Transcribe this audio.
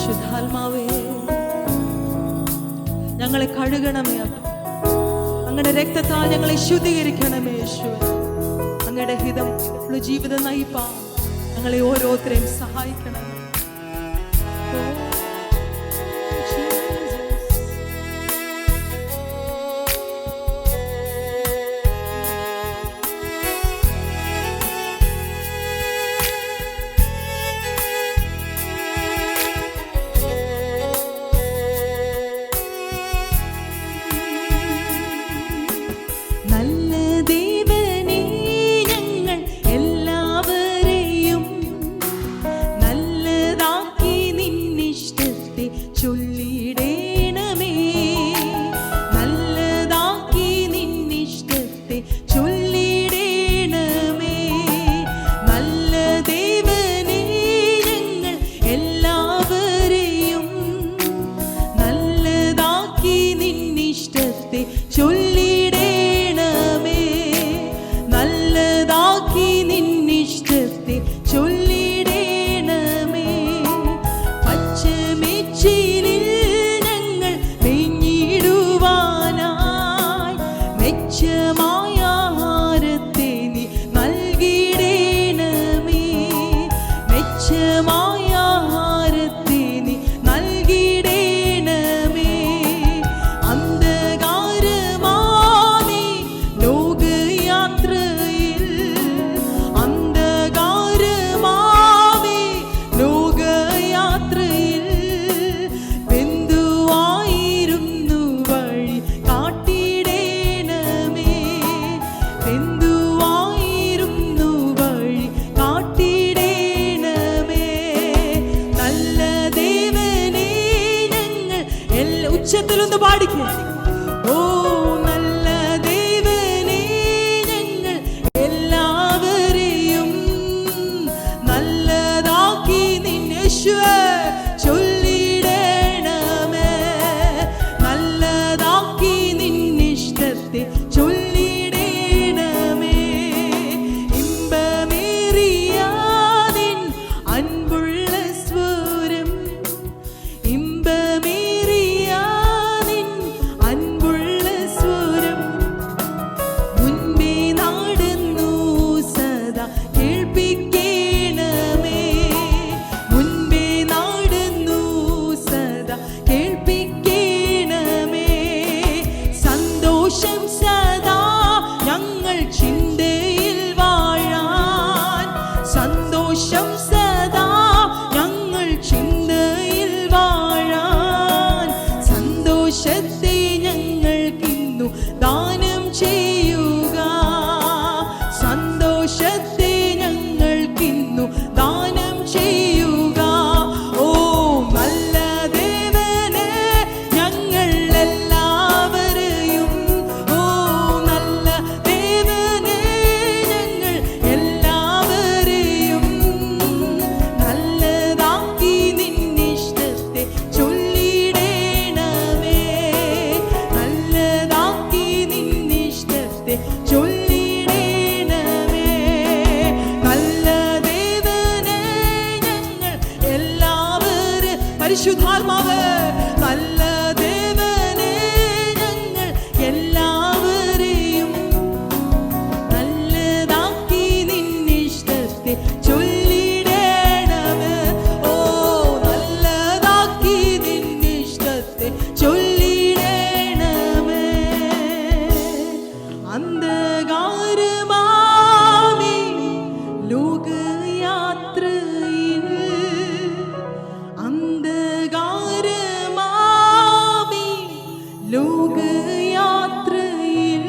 പരിശുദ്ധാത്മാവേ, ഞങ്ങളെ കഴുകണമേ. അങ്ങയുടെ രക്തത്താൽ ഞങ്ങളെ ശുദ്ധീകരിക്കണമേ യേശുവേ. അങ്ങയുടെ ഹിതം ജീവിതം നയിപ്പാൻ ഞങ്ങളെ ഓരോരുത്തരെയും സഹായിക്കണമേ. ഉച്ചത്തിലൊന്ന് പാടിക്കുക. ഓ നല്ല ദൈവനേ, ഞങ്ങൾ എല്ലാവരെയും നല്ലതാക്കി നിന്നേശുവേ ചൊല്ലിടണമേ. നല്ലതാക്കി നിന്നിഷ്ടത്തെ ചൊല്ലിടണമേ. ഇമ്പമേറിയ നിൻ അൻപുള്ള സ്വരം, ഇമ്പമേറിയ അൻപുള്ള സ്വരം മുൻപേ നാടുന്നു സദാ കേൾപ്പിക്കണമേ. മുൻപേ നാടുന്നു സദാ കേൾപ്പിക്കണമേ. സന്തോഷം സദാ ഞങ്ങൾ ചിന്തയിൽ വാഴാൻ, സന്തോഷം സദാ ഞങ്ങൾ ചിന്തയിൽ വാഴാൻ. സന്തോഷത്തെ ഞങ്ങൾക്കിന്നു ദാനം ചെയ്യുക, സന്തോഷത്തെ ഞങ്ങൾക്കിന്നു ദാനം ചെയ്യുക. ഓ നല്ല ദേവനെ, ഞങ്ങൾ എല്ലാവരെയും, ഓ നല്ല ദേവനെ, ഞങ്ങൾ എല്ലാവരെയും നല്ലതാക്കി നിന്നിഷ്ടത്തെ ചൊല്ലിടണമേ. നല്ലതാക്കി നിന്നിഷ്ടത്തെ ചൊല്ലിടണമേ. നല്ല ദേവനെ, ഞങ്ങൾ എല്ലാവരും പരിശുദ്ധാത്മാവ്, നല്ല ദേവനെ, ഞങ്ങൾ എല്ലാവരെയും നല്ലതാക്കി നിന്നിഷ്ടത്തെ ചൊല്ലിടണമേ. ഓ നല്ലതാക്കി നിന്നിഷ്ടത്തെ ചൊല്ലിടണമേ. അന്ധകാരമാമി ലോകയാത്രയിൽ, അന്ധകാരമാമി ലോകയാത്രയിൽ